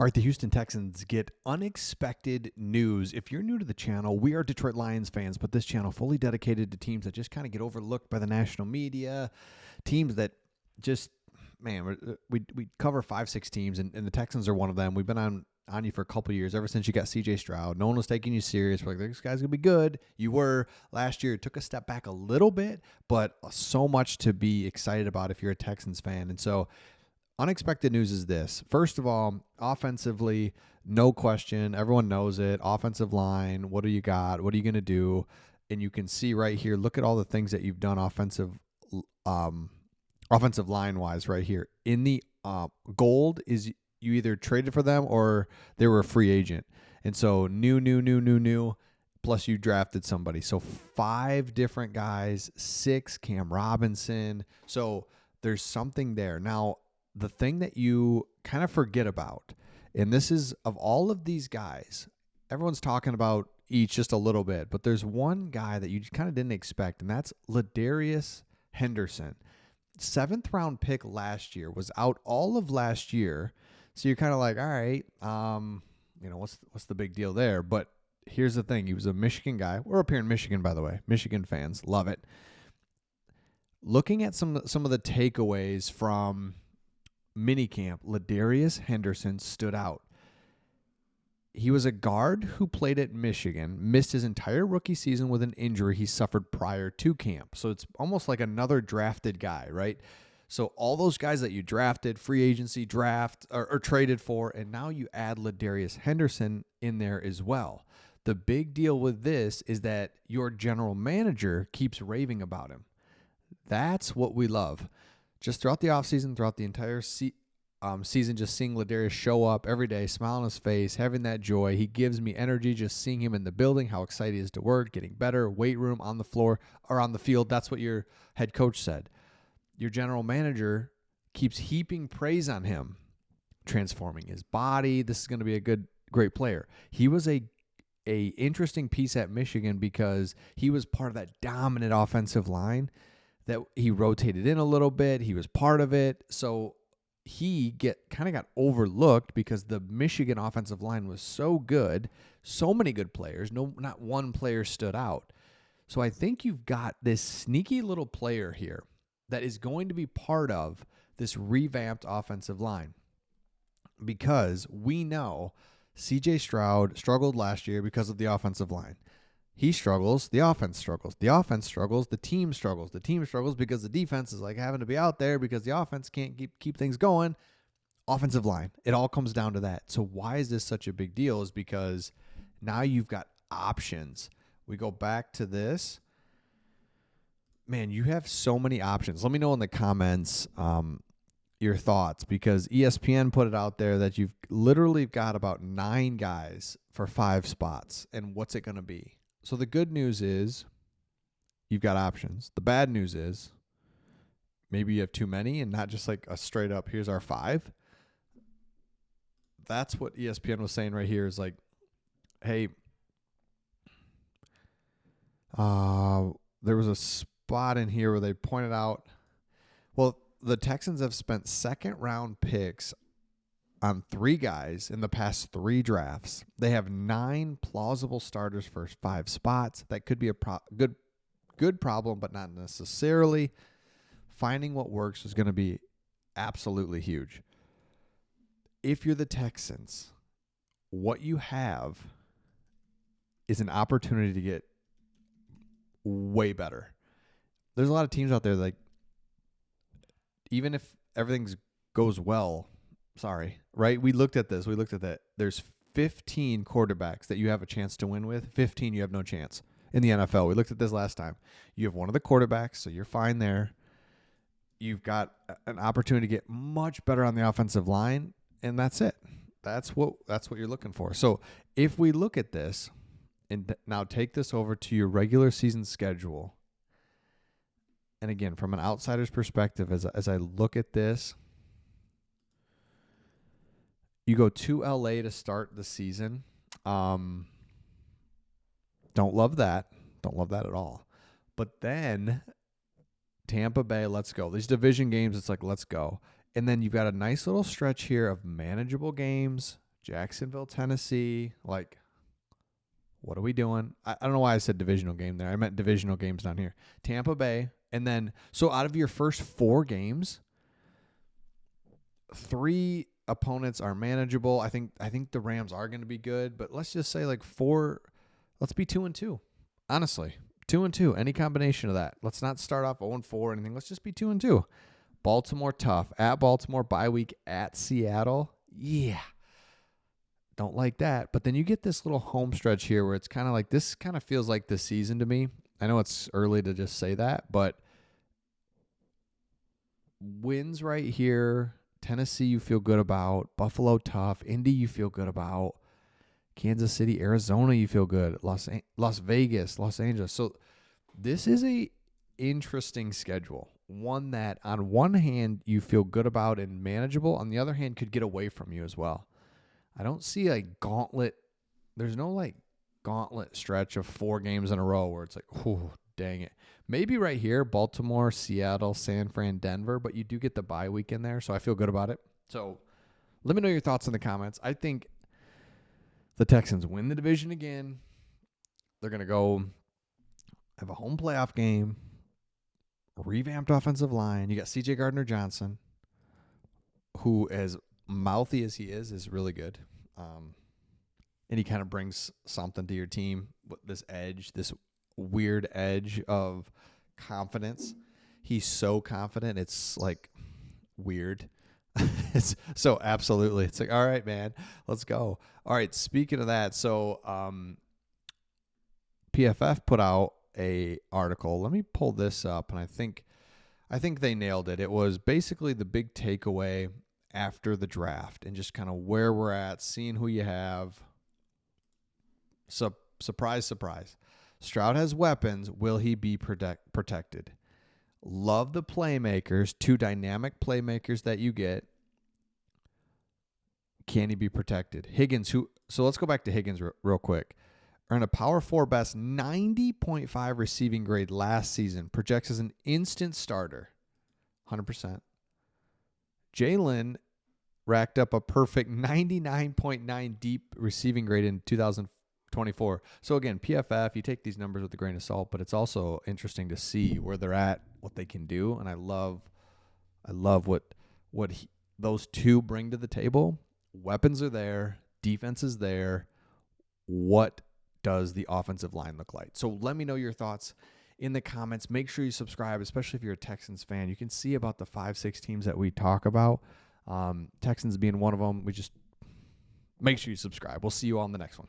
All right, the Houston Texans get unexpected news. If you're new to the channel, we are Detroit Lions fans, but this channel fully dedicated to teams that just kind of get overlooked by the national media, teams that just, man, we cover 5-6 teams, and the Texans are one of them. We've been on you for a couple of years, ever since you got C.J. Stroud. No one was taking you serious. We're like, this guy's going to be good. You were. Last year, it took a step back a little bit, but so much to be excited about if you're a Texans fan. And so unexpected news is this. First of all, offensively, no question. Everyone knows it. Offensive line, what do you got? What are you going to do? And you can see right here, look at all the things that you've done offensive line-wise right here. In the gold is you either traded for them or they were a free agent. And so new, plus you drafted somebody. So 5 different guys, 6 Cam Robinson. So there's something there. Now, the thing that you kind of forget about, and this is of all of these guys, everyone's talking about each just a little bit, but there's one guy that you kind of didn't expect, and that's Ladarius Henderson. 7th round pick last year, was out all of last year. So you're kind of like, all right, what's the big deal there? But here's the thing. He was a Michigan guy. We're up here in Michigan, by the way. Michigan fans love it. Looking at some of the takeaways from minicamp, Ladarius Henderson stood out. He was a guard who played at Michigan, missed his entire rookie season with an injury he suffered prior to camp. So it's almost like another drafted guy, right? So all those guys that you drafted, free agency, draft, or traded for, and now you add Ladarius Henderson in there as well. The big deal with this is that your general manager keeps raving about him. That's what we love. Just throughout the offseason, throughout the entire season, just seeing Ladarius show up every day, smile on his face, having that joy. He gives me energy just seeing him in the building, how excited he is to work, getting better, weight room, on the floor, or on the field. That's what your head coach said. Your general manager keeps heaping praise on him, transforming his body. This is going to be a great player. He was a interesting piece at Michigan because he was part of that dominant offensive line that he rotated in a little bit. He was part of it. So he kind of got overlooked because the Michigan offensive line was so good, so many good players. Not one player stood out. So I think you've got this sneaky little player here that is going to be part of this revamped offensive line, because we know C.J. Stroud struggled last year because of the offensive line. He struggles, the offense struggles. The offense struggles, the team struggles. The team struggles because the defense is like having to be out there because the offense can't keep things going. Offensive line, it all comes down to that. So why is this such a big deal? Is because now you've got options. We go back to this. Man, you have so many options. Let me know in the comments your thoughts, because ESPN put it out there that you've literally got about 9 guys for 5 spots. And what's it going to be? So the good news is you've got options. The bad news is maybe you have too many and not just like a straight up, here's our 5. That's what ESPN was saying right here is like, hey, there was a spot in here where they pointed out, well, the Texans have spent 2nd round picks on 3 guys in the past 3 drafts. They have 9 plausible starters for 5 spots. That could be a good problem, but not necessarily. Finding what works is going to be absolutely huge. If you're the Texans, what you have is an opportunity to get way better. There's a lot of teams out there like, even if everything goes well, right? We looked at this. We looked at that. There's 15 quarterbacks that you have a chance to win with. 15 you have no chance in the NFL. We looked at this last time. You have one of the quarterbacks, so you're fine there. You've got an opportunity to get much better on the offensive line, and that's it. That's what you're looking for. So if we look at this and now take this over to your regular season schedule, and again, from an outsider's perspective, as I look at this, you go to LA to start the season. Don't love that. Don't love that at all. But then Tampa Bay, let's go. These division games, it's like, let's go. And then you've got a nice little stretch here of manageable games, Jacksonville, Tennessee. Like, what are we doing? I don't know why I said divisional game there. I meant divisional games down here. Tampa Bay. And then, so out of your first 4 games, 3 opponents are manageable. I think the Rams are going to be good, but let's just say like 4. Let's be 2-2. Honestly, 2-2. Any combination of that. Let's not start off 0-4 or anything. Let's just be 2-2. Baltimore tough at Baltimore, bye week at Seattle. Yeah, don't like that. But then you get this little home stretch here where it's kind of like this. Kind of feels like the season to me. I know it's early to just say that, but wins right here. Tennessee, you feel good about. Buffalo, tough. Indy, you feel good about. Kansas City, Arizona, you feel good. Las Vegas, Los Angeles. So this is a interesting schedule. One that on one hand you feel good about and manageable. On the other hand, could get away from you as well. I don't see a gauntlet. There's no like gauntlet stretch of 4 games in a row where it's like, oh, dang it. Maybe right here, Baltimore, Seattle, San Fran, Denver, but you do get the bye week in there, so I feel good about it. So let me know your thoughts in the comments. I think the Texans win the division again. They're going to go have a home playoff game, revamped offensive line. You got C.J. Gardner-Johnson, who, as mouthy as he is really good. And he kind of brings something to your team, this edge, this weird edge of confidence. He's so confident. It's like weird. It's so absolutely. It's like, all right, man, let's go. All right. Speaking of that, so PFF put out a article. Let me pull this up, and I think they nailed it. It was basically the big takeaway after the draft and just kind of where we're at, seeing who you have. So surprise, surprise. Stroud has weapons. Will he be protected? Love the playmakers, 2 dynamic playmakers that you get. Can he be protected? Higgins, so let's go back to Higgins real quick. Earned a Power 4 best 90.5 receiving grade last season. Projects as an instant starter. 100%. Jalen racked up a perfect 99.9 deep receiving grade in 2024. So again, PFF, you take these numbers with a grain of salt, but it's also interesting to see where they're at, what they can do, and I love what those 2 bring to the table. Weapons are there, defense is there. What does the offensive line look like? So let me know your thoughts in the comments. Make sure you subscribe, especially if you're a Texans fan. You can see about the 5-6 teams that we talk about. Texans being one of them. We just make sure you subscribe. We'll see you all in the next one.